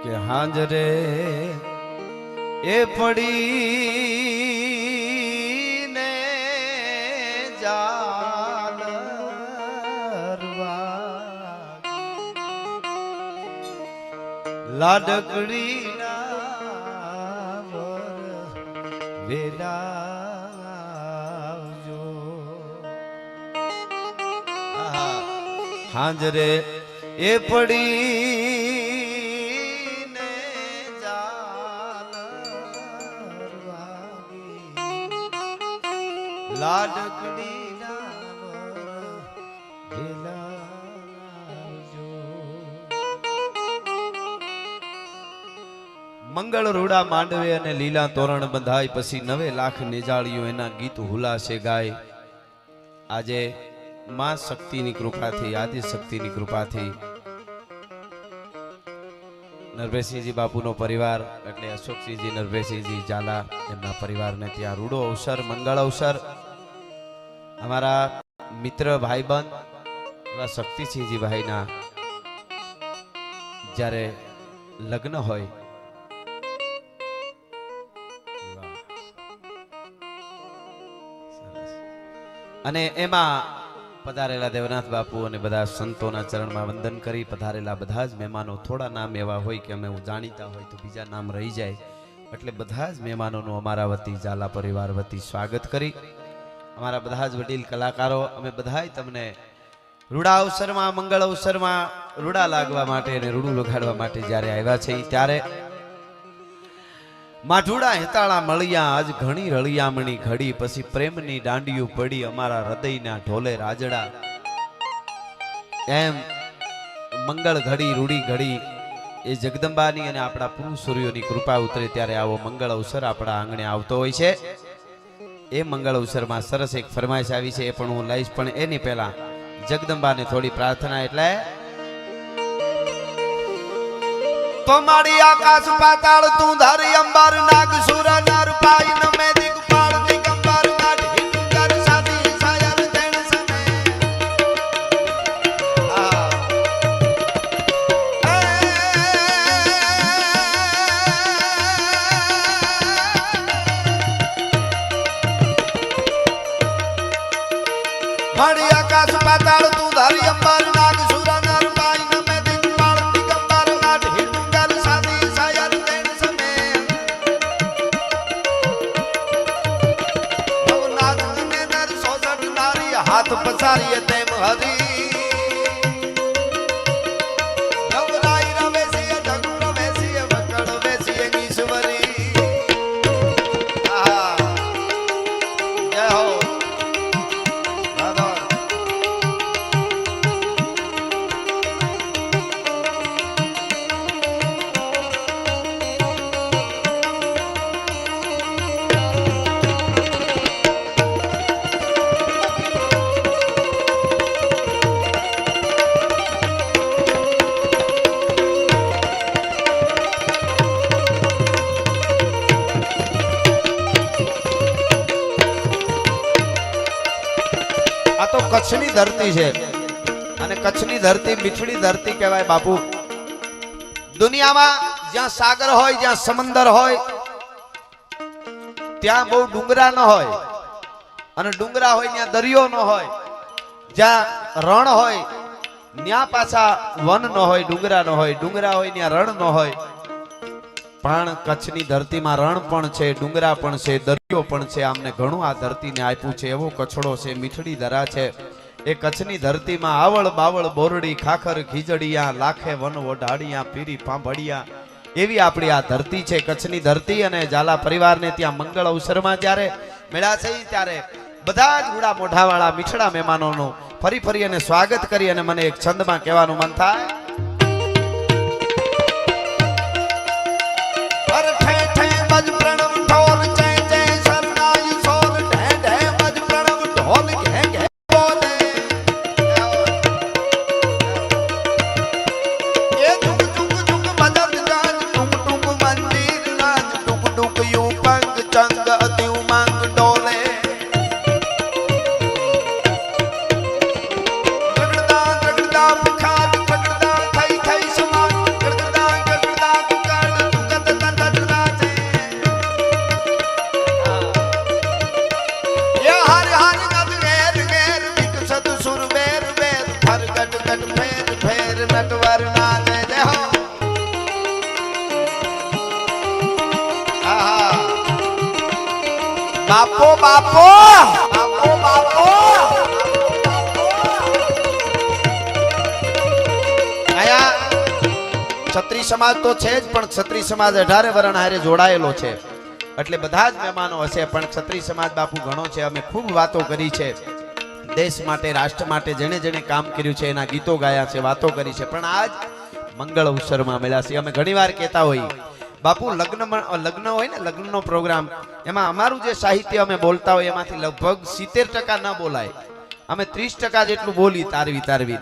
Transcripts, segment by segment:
કે હાંજરે એ પડી ને લાડકડી ના વેલાવજો હાંજરે એ પડી ને લાડકડી મંગળ રૂડા માંડવે અને લીલા તોરણ બંધાય પછી 9 લાખ નેજાળીઓ એના ગીત હુલાશે ગાય. આજે માં શક્તિની કૃપાથી આદિ શક્તિની કૃપાથી નરભેસિંહજી બાપુનો પરિવાર એટલે અશોકસિંહજી નરભેસિંહજી ઝાલા એમના પરિવારને ત્યાં રૂડો અવસર મંગળ અવસર અમારા મિત્ર ભાઈબંધ એવા શક્તિસિંહજી ભાઈના જ્યારે લગ્ન હોય અને એમાં પધારેલા દેવનાથ બાપુ અને બધા સંતોના ચરણમાં વંદન કરી પધારેલા બધા જ મહેમાનો થોડા નામ એવા હોય કે અમે જાણીતા હોય તો બીજા નામ રહી જાય એટલે બધા જ મહેમાનોનું અમારા વતી ઝાલા પરિવાર વતી સ્વાગત કરી અમારા બધા જ વડીલ કલાકારો અમે બધાય તમને રૂડા અવસરમાં મંગળ અવસરમાં રૂડા લાગવા માટે અને રૂડું લગાડવા માટે જ્યારે આવ્યા છે ત્યારે માઠુડા હેતાળા મળ્યા આજ ઘણી રળિયામણી ઘડી પછી પ્રેમની દાંડિયું પડી અમારા હૃદયના ઢોલે રાજડા એમ મંગળ ઘડી રૂડી ઘડી એ જગદંબાની અને આપણા પુરુષોરીઓની કૃપા ઉતરે ત્યારે આવો મંગળ અવસર આપણા આંગણે આવતો હોય છે. એ મંગળ અવસરમાં સરસ એક ફરમાઈશ આવી છે એ પણ હું લઈશ પણ એની પહેલા જગદંબાને થોડી પ્રાર્થના એટલે તમારી આકાશ પાતાળ તું ધરી અંબર નાગ સુર નર પાઈ ન મે દિગપાળ દિગંબર કાઢી કર સાદી સાયર તેણ સમે મારી આકાશ પાતાળ તું ધરી અંબર નાગ સુર નર પાઈ ન મે દિગપાળ દિગંબર કાઢી હાથ પસારીએ તેમ હરી નવરાઈ રવેસીએ ઢગુ રવેસીએ વકડ વેસીએ ઈશ્વરી જય હો દાદા. આ તો કચ્છની ધરતી છે અને કચ્છની ધરતી મીઠડી ધરતી કહેવાય બાપુ. દુનિયામાં જ્યાં સાગર હોય જ્યાં સમંદર હોય ત્યાં બહુ ડુંગરા ન હોય અને ડુંગરા હોય ત્યાં દરિયો ન હોય, જ્યાં રણ હોય ત્યાં પાછા વન ન હોય, ડુંગરા ન હોય, ડુંગરા હોય ત્યાં રણ ન હોય. પણ કચ્છની ધરતીમાં રણ પણ છે, ડુંગરા પણ છે, દરિયો પણ છે. આમને ઘણું આ ધરતીને આપ્યું છે. એવો કચ્છડો છે, મીઠડી ધરા છે. એ કચ્છની ધરતીમાં આવળ બાવળ બોરડી ખાખર ખીજડીયા લાખે વન ઓઢાડિયા પીરી પાંભડિયા એવી આપણી આ ધરતી છે કચ્છની ધરતી. અને ઝાલા પરિવારને ત્યાં મંગળ અવસરમાં જ્યારે મેળા છે ત્યારે બધા જ રૂડા મોઢાવાળા મીઠડા મહેમાનોનું ફરી ફરી અને સ્વાગત કરી અને મને એક છંદમાં કહેવાનું મન થાય. જગ ફેર ફેર નટવર નાચે જય હો આહા બાપો બાપો બાપો બાપો આયા ક્ષત્રિય સમાજ તો છે જ પણ ક્ષત્રિય સમાજ 18 વરણ હારે જોડાયેલો છે એટલે બધા જ મહેમાનો હશે પણ ક્ષત્રિય સમાજ બાપુ ઘણો છે અમે ખૂબ વાતો કરી છે દેશ માટે રાષ્ટ્ર માટે જેણે જેણે કામ કર્યું છે એના ગીતો ગાયા છે વાતો કરી છે પણ આજ મંગળ અવસરમાં મળ્યા છે અમે ઘણીવાર કહેતા હોઈએ બાપુ લગ્ન હોય ને લગ્નનો પ્રોગ્રામ એમાં અમારું જે સાહિત્ય અમે બોલતા હોય એમાંથી લગભગ 70% ન બોલાય અમે 30% જેટલું બોલી તારવી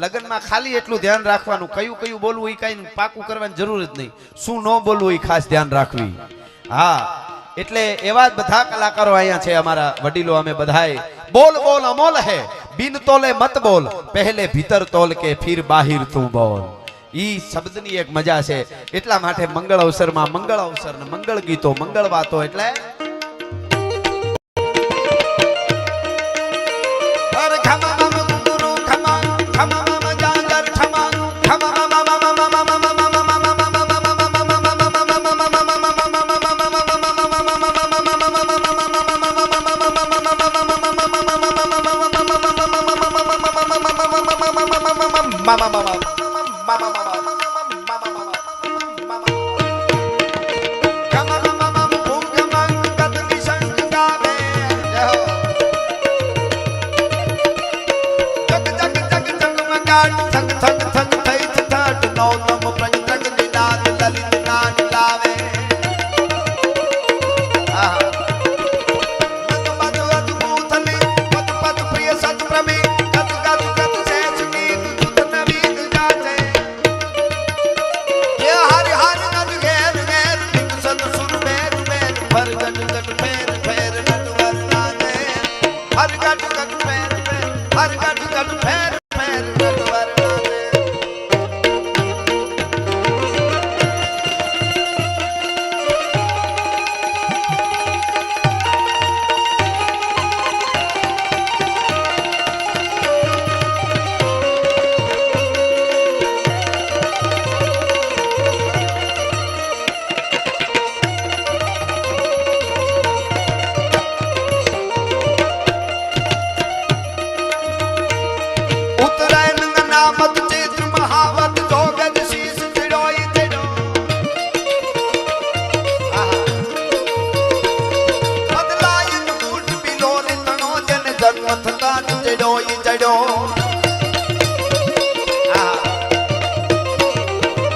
લગ્નમાં ખાલી એટલું ધ્યાન રાખવાનું કયું બોલવું એ કઈ પાકું કરવાની જરૂર જ નહીં શું ન બોલવું એ ખાસ ધ્યાન રાખવી હા એટલે એવા જ બધા કલાકારો અહીંયા છે અમારા વડીલો અમે બધાએ બોલ બોલ અમોલ હે બિન તોલે મત બોલ પહેલે ભીતર તોલ કે ફિર બાહિર તું બોલ ઈ શબ્દની એક મજા છે એટલા માટે મંગળ અવસરમાં મંગળ અવસર ને મંગળ ગીતો મંગળ વાતો એટલે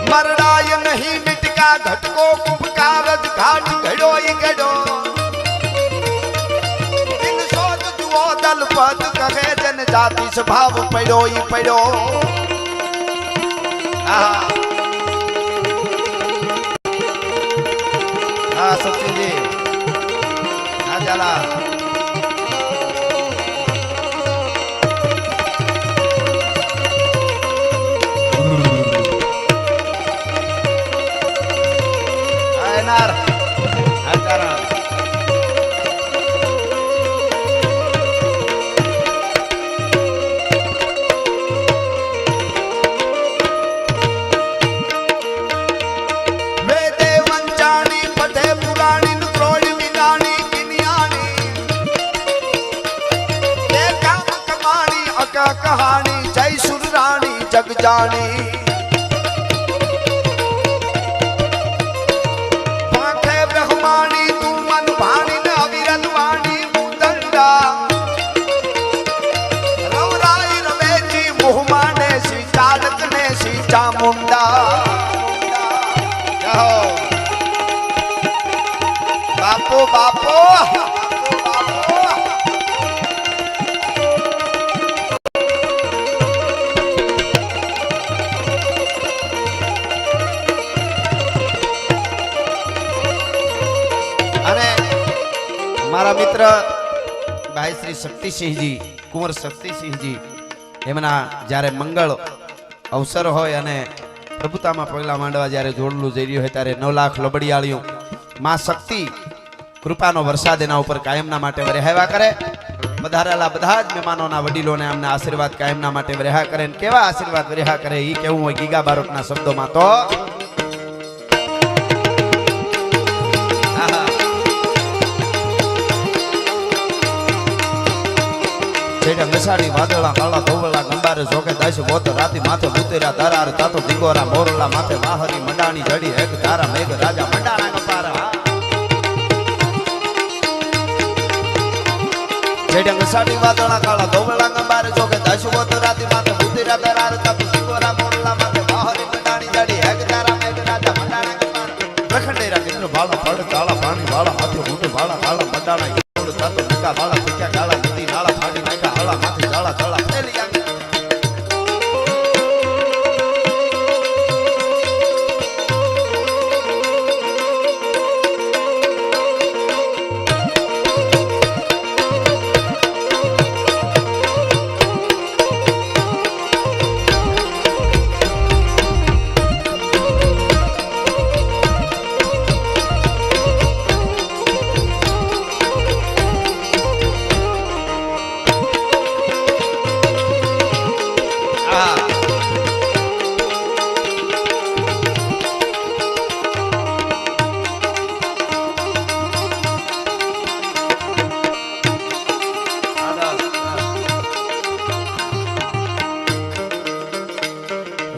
मरडाय नहीं मिटका घटको कुपकारज घाट घड़ोई गड़ो इन सोच जुओ दल पद कहे जन जाति स्वभाव पड़ोई पड़ो सचिन जी चला कहानी जय सुर रानी जग जानी पाखे ब्रह्मानी तू मन भानी न अविरल वाणी मुदंडा रवराई रवेजी मुहमाने सी चालक ने सी चामुंडा बापो बापो મારા મિત્ર ભાઈ શ્રી શક્તિસિંહજી કુંવર શક્તિસિંહજી એમના જ્યારે મંગળ અવસર હોય અને પ્રભુતામાં પગલા માંડવા જ્યારે જોડલું જઈ રહ્યું હોય ત્યારે 9 લાખ લબડિયાળીઓ માં શક્તિ કૃપાનો વરસાદ એના ઉપર કાયમના માટે વરસાવ્યા કરે પધારેલા બધા જ મહેમાનોના વડીલોને અમને આશીર્વાદ કાયમના માટે રહ્યા કરે ને કેવા આશીર્વાદ રહ્યા કરે ઈ કેવું હોય ગીગા બારોટના શબ્દોમાં તો જેડા મસાડી વાદળા કાળા ધોવળા ગંબારે જોકે દાસ બોત રાતી માથે ઉતર્યા દરાર તાતો દિગોરા મોરલા માથે વાહરી મંડાણી જડી એક ધારા મેઘ રાજા મંડાણા કપારા જેડા મસાડી વાદળા કાળા ધોવળા ગંબારે જોકે દાસ બોત રાતી માથે ઉતર્યા દરાર તાતો દિગોરા મોરલા માથે વાહરી મંડાણી જડી એક ધારા મેઘ રાજા મંડાણા કપારા પ્રખંડેરા કિન્દ્ર ભાળા પડ કાળા પાણી વાળા હાથે ઊંટ ભાળા કાળા મંડાણા તાતો નકા વાળા ટીકા કાળા નદી નાળા ફાડી નાખા હાળા માથે જાળા જાળા ફેલી આવી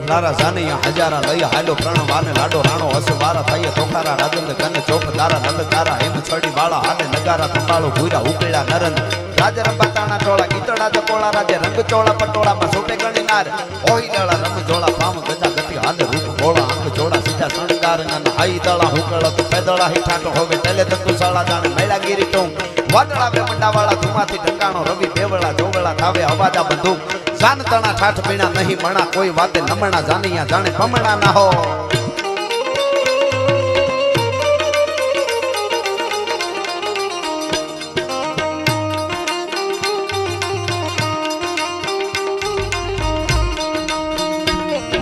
લારા જાનૈયા હજારા લઈ હાલો પ્રણવાને લાડો રાણો અસવારા થઈએ તોખારા રાજંદ કને ચોક દારા નંદ તારા હેમ છડી વાળા હાલે નગારા તંબાળો ભૂરા ઉકેલા નરન રાજ રંબાતાના ટોળા ગીતડા જકોળા રાજે રંગ ચોળા પટોળામાં સોટે ગણીનાર ઓઈડાળા રમ જોળા પામ ગજા ગતિ હાલે રૂપ ભોળા આંખ જોડા સીધા શણગાર નન હાઈ દળા હુકળ તો પેદળા હીઠાટો હવે તેલે તંતુશાળા જાણે મેળા ગીરી ટોમ વાદળા બે મંડાવાળા ધુમાથી ઢંકાણો રવિ બેવળા જોવળા થાવે અવાજા બંદૂક જાન તણા ઠાઠ પીણા નહીં મણા કોઈ વાતે નમણા જાનૈયા જાણે પમણા ના હો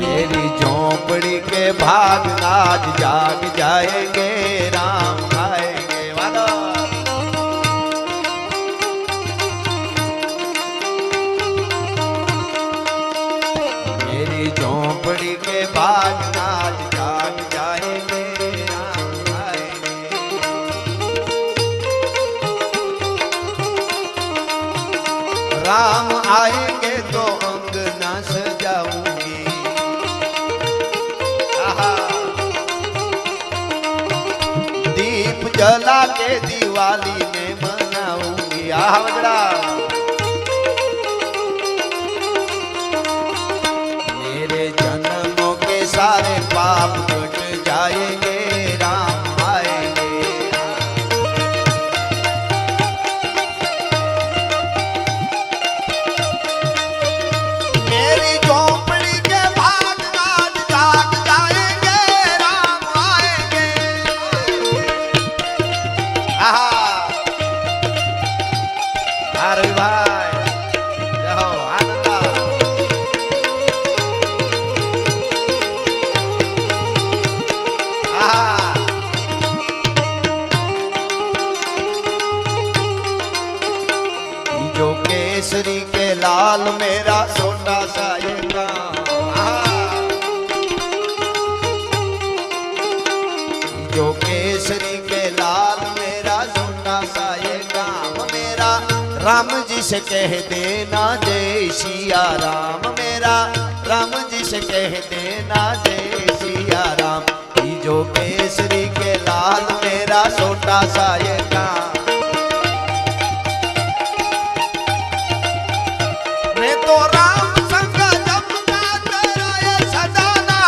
मेरी झोपड़ी के भाग आज जाग जाएंगे राम आएंगे वाला मेरी झोपड़ी के भाग आज जाग जाएंगे राम आएंगे राम आएंगे तो अंगना सजाऊंगी दीप जला के दिवाली में मनाऊंगी आवड़ा मेरे जन्मों के सारे पाप कट जाएंगे राम आएंगे मेरी झोपड़ी के भाग आज जाग जाएंगे राम आएंगे अरे भाई जाओ आनंद जो केसरी के लाल मेरा छोटा सा ये जो केसरी के लाल मेरा छोटा सा ये काम मेरा राम जी से कह देना जय सिया राम मेरा राम जी से कह देना जय सिया राम जो केसरी के लाल मेरा छोटा सा ये काम मैं तो राम संग जपना तेरा ये सदाना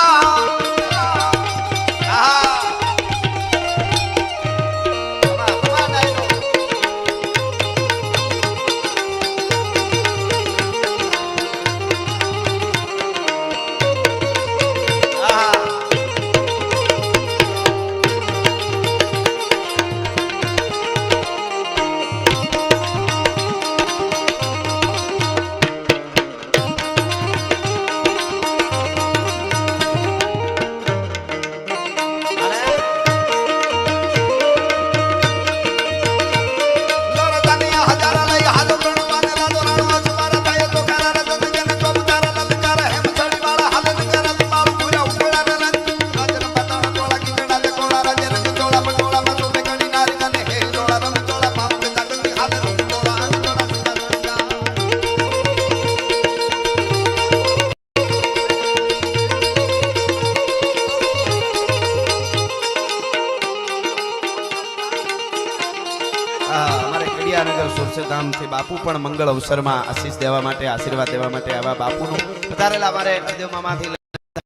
અક્ષરધામથી બાપુ પણ મંગળ અવસરમાં આશીષ દેવા માટે આશીર્વાદ દેવા માટે આવા બાપુનું પધારેલા મારે અદેવમામાંથી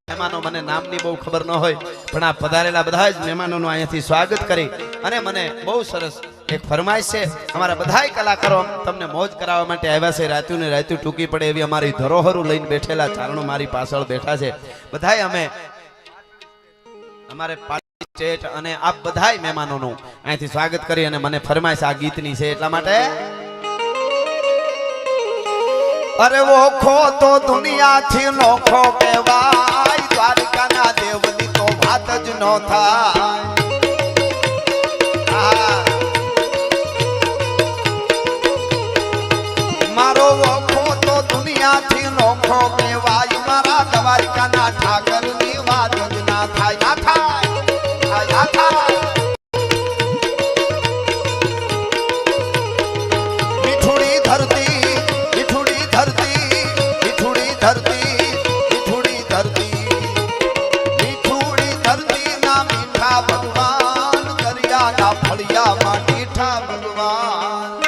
મહેમાનો મને નામની બહુ ખબર ન હોય પણ આ પધારેલા બધા જ મહેમાનોનું અહીંયાથી સ્વાગત કરી અને મને બહુ સરસ એક ફરમાઈશ છે અમારા બધાય કલાકારો તમને મોજ કરાવવા માટે આવ્યા છે રાત્યું ને રાત્યું ટૂંકી પડે એવી અમારી ધરોહરો લઈને બેઠેલા ચારણો મારી પાછળ બેઠા છે બધાય અમે અમારે સ્ટેટ અને આપ બધાય મહેમાનોનું અહીંથી સ્વાગત કરી અને મને ફરમાઈશ આ ગીતની છે એટલા માટે અરે ઓખો તો દુનિયાથી નોખો કહેવાય દ્વારકાના દેવની તો વાત જ ન થાય મારો ઓખો તો દુનિયાથી નોખો કહેવાય મારા દ્વારકાના ઠાકરની વાત જ ના થાય ના થાય ના થાય મીઠુડી ધરતી મીઠુડી ધરતી મીઠુડી ધરતી મીઠુડી ધરતી મીઠુડી ધરતી ના મીઠા ભગવાન દરિયાના ફળિયામાં મીઠા ભગવાન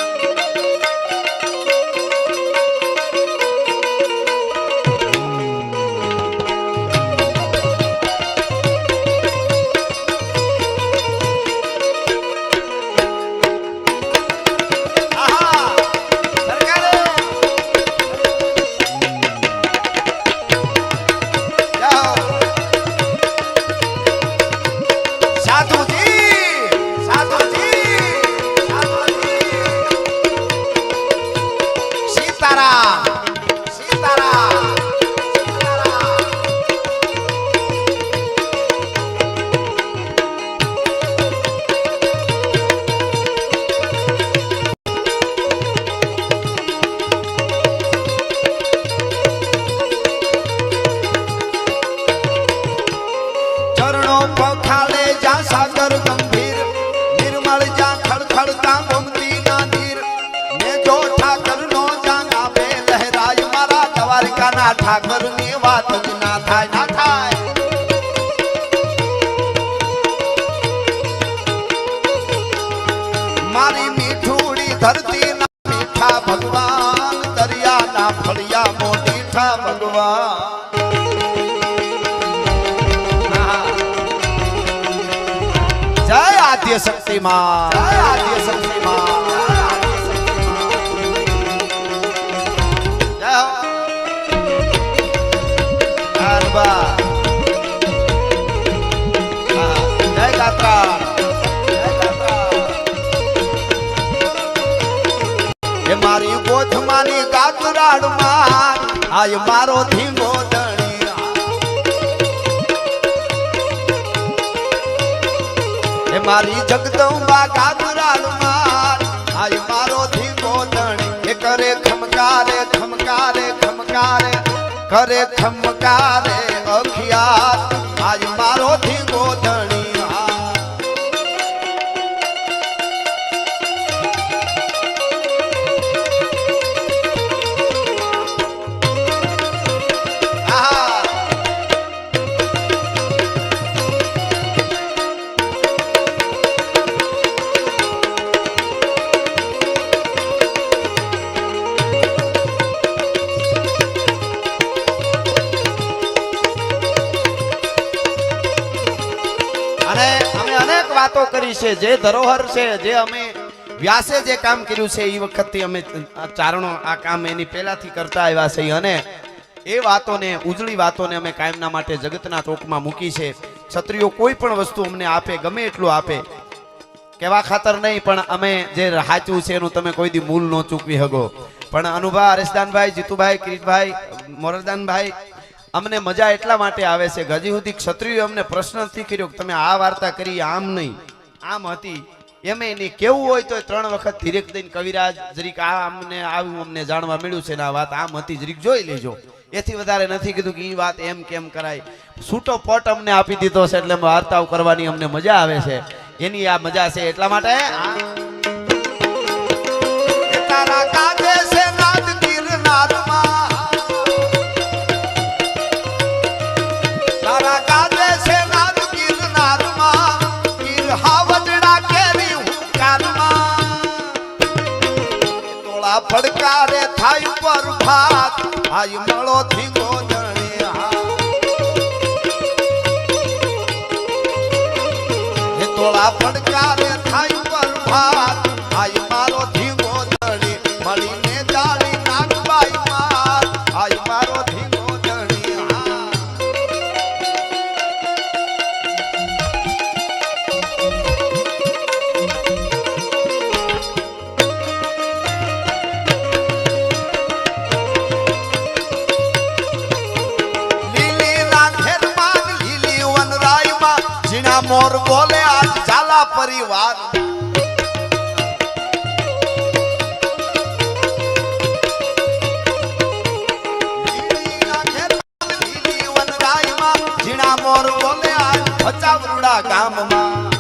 પખાલે જા સાગર ગંભીર નિર્મળ જા ખડખડતા ગોમતી ના નીર ને જો ઠાકર નો જાંગા બે લહેરાય મારા દ્વારકાના ઠાકર ની વાત જ ના થાય ના થાય મારી મીઠુડી ધરતી ના મીઠા ભગવાન દરિયાના ફળિયા મોટીઠા ભગવાન જય આદ્ય શક્તિ માં જય આદ્ય શક્તિ માં જય હરબા જય ગાત્રા જય ગાત્રા એ મારી ગોઠમાની ગાતરાડ માં આય મારો ધીંગો મારી જગદંબા ગાદરાલ માર આય મારો ધીંગો ધણી એ કરે ખમકારે ખમકારે ખમકારે કરે ખમકારે અખિયાર આય મારો ધીંગો ધણી વાતો કરી છે જે ધરોહર છે જે અમે વ્યાસે જે કામ કર્યું છે એ વખતથી અમે ચારણો આ કામ એની પહેલાથી કરતા આવ્યા છે અને એ વાતોને ઉજળી વાતોને અમે કાયમના માટે જગતના ચોકમાં મૂકી છે ક્ષત્રિયો કોઈ પણ વસ્તુ અમને આપે ગમે એટલું આપે કેવા ખાતર નહીં પણ અમે જે સાચું છે એનું તમે કોઈ દી મૂલ ન ચૂકવી શકો પણ અનુભા હરેશદાનભાઈ જીતુભાઈ કિરીટભાઈ મોરલદાનભાઈ અમને મજા એટલા માટે આવે છે હજી સુધી ક્ષત્રિયો અમને પ્રશ્ન નથી કર્યો કે તમે આ વાર્તા કરી આમ નહીં આમ હતી એમે એની કેવું હોય તો 3 વખત ધીરેક દઈને કવિરાજ જરીક આ અમને આવું અમને જાણવા મળ્યું છે ને આ વાત આમ હતી જરીક જોઈ લેજો એથી વધારે નથી કીધું કે એ વાત એમ કેમ કરાય છૂટો પટ અમને આપી દીધો છે એટલે વાર્તાઓ કરવાની અમને મજા આવે છે એની આ મજા છે એટલા માટે તારા કાજે છે નાદ ગિરનારમાં તારા કાજે છે નાદ ગિરનારમાં ગિર હાવજડા કેરી હુંકારમાં આઈ મળો થી ગોદણી એ તોળા પડકારે થાય પર ભાત આઈ મારો થી ગોદણી મળીને જાળી નાગબાઈ માર આઈ મારો થી ગોદણી मोर बोले आज झाला परिवार जीना मोर बोले आज भचावरुड़ा गाम में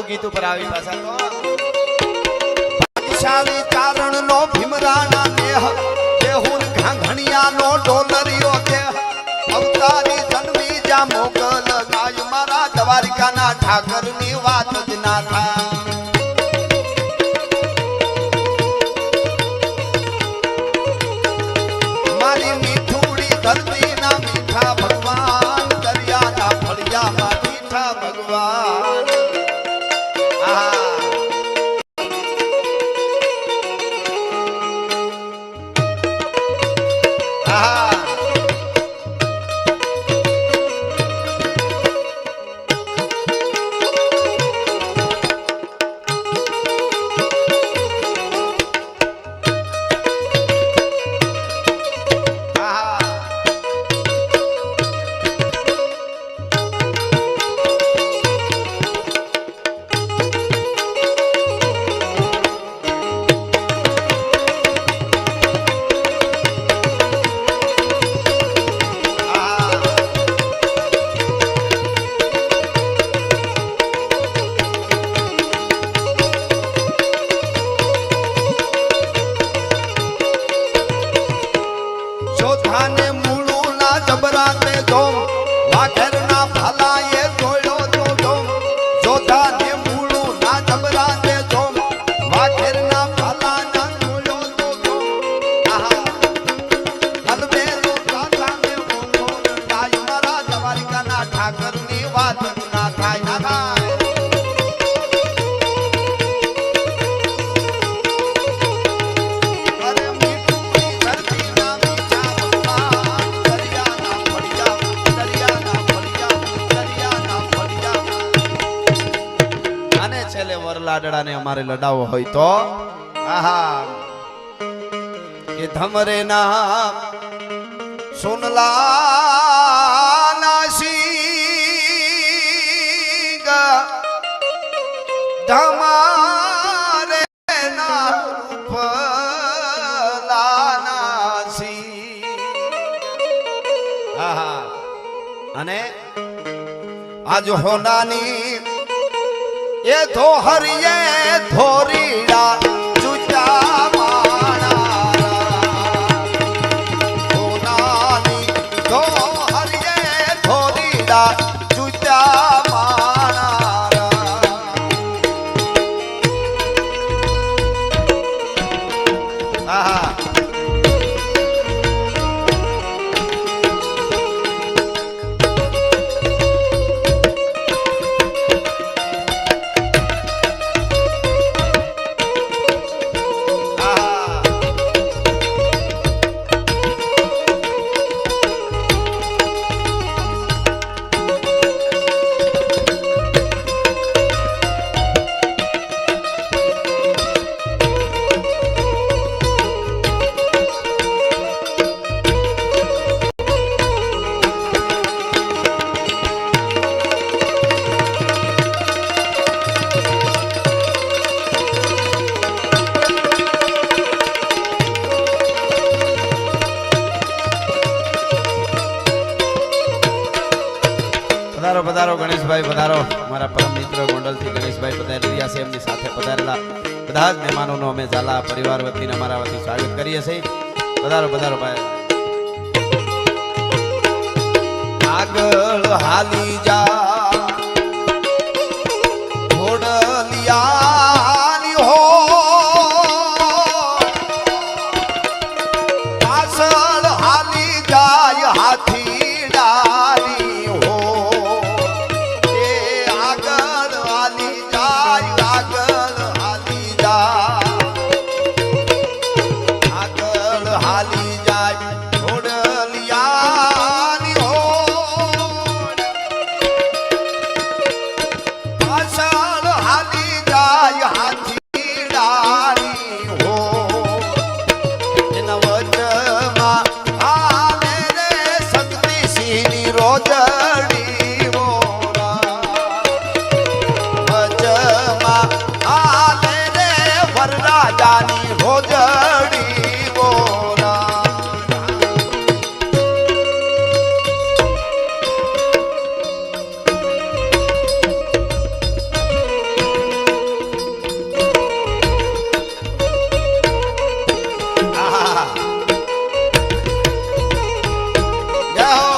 गीत पर આવી ભાષા તો ભાગ્યશાળી ચારણ નો ભીમરાણા દેહ દેહુર ઘાંઘણિયા નો ડોલરિયો દેહ અવતારી જન્મી જા મોગલ ગાય મારા દ્વારિકાના ઠાકરની વાત જ ના થા મારી મીઠુડી ધરતી ના મીઠા ભગવાન દરિયાના ફળિયામાં મીઠા ભગવાન लाडड़ा ने हमारे लड़ाओ होई तो आहा ये धमरे नाम सुनला नासीगा धमारे नाम फला नासी आहा अने आज होनानी ये धोहरिये धोरीड़ा चुचा माना धोनानी धोहरिये धोरीड़ा चुचा माना आहा મિત્ર ગોંડલથી ગણેશભાઈ પધારી રહ્યા છે એમની સાથે પધારેલા બધા જ મહેમાનોનો અમે ઝાલા પરિવાર વતીને અમારા વતી સ્વાગત કરીએ છીએ પધારો પધારો ભાઈ આગળ હાલી જા ઘોડલિયાની હો પાછળ હાલી જાય હાથી ડાલી હો એ આગળ હાલી જાય આગળ હાલી જાય ઘોડલિયાની હો પાછળ હાલી જાય હાથી ડાલી હો એના વચમાં આવે રે શક્તિસિંહની રોજડી મોરા વચમાં આવે રે વરરાજાની રોજડી મોરા આહા જાઓ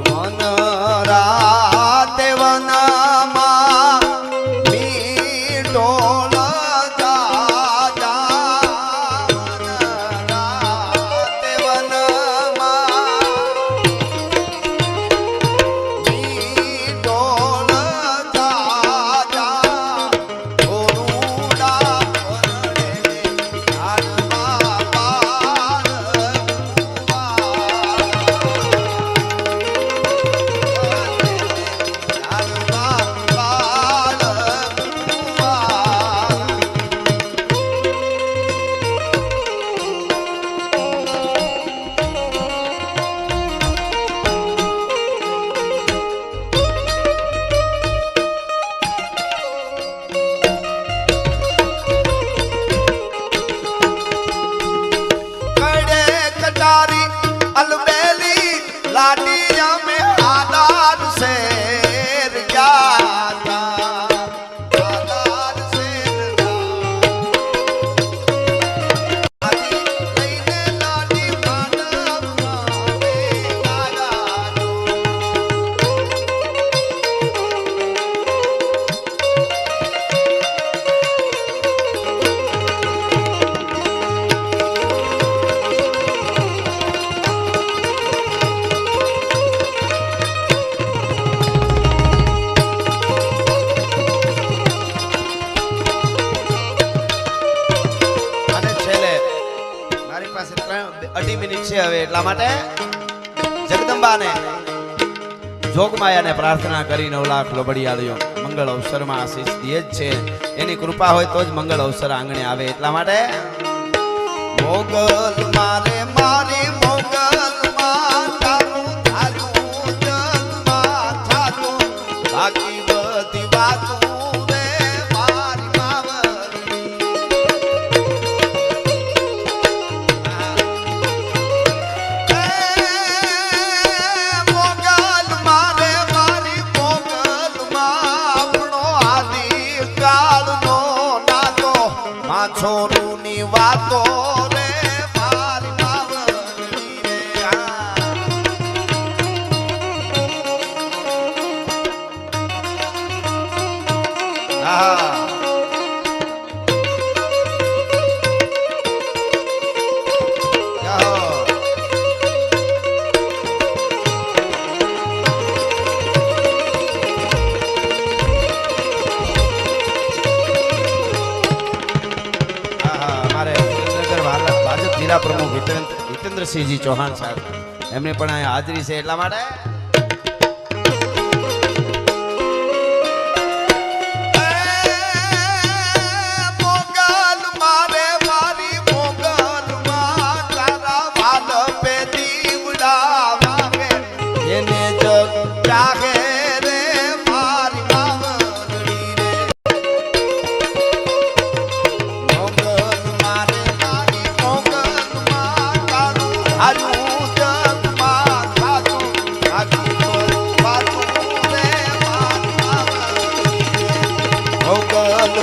વન રાતે વનમાં મીઠોળ જાજા વન રાતે વનમાં મીઠોળ જાજા ઓરુડા પરણે હાડમાં પાર કડે કટારી અલબેલી લાડી અમે આદાર શેર જાતા આદાર શેર આજી લઈને લાડી માનવમાં બેગારા અને છેલ્લે મારી પાસે 2.5 મિનિટ છે હવે એટલા માટે જગદંબાને જોગમાયાને પ્રાર્થના કરી 9 લાખ લોબડિયાળીઓ મંગળ અવસરમાં આશીષ દે જ છે એની કૃપા હોય તો જ મંગળ અવસર આંગણે આવે એટલા માટે મોગલ મારે મારી મોગલ માં તારું થારું જગમાં થારું બાકી બધી વાતું રે મારી માવરની મોગલ મારે મારી મોગલ માં આપણો આદિ કાળનો નાતો માછોરુની વાતો રે મારી માવરની રે આહા જિલ્લા પ્રમુખ હિતેન્દ્રસિંહજી ચૌહાણ સાહેબ એમની પણ અહીંયા હાજરી છે એટલા માટે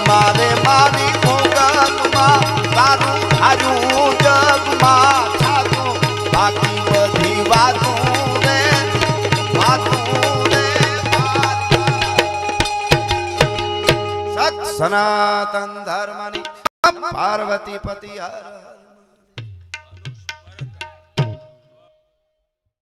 મારે મારી મોગલમાં તારું હારું જગમાં થાતું બાકી બધી વાતું રે સનાતન ધર્મની પાર્વતી પતિ હર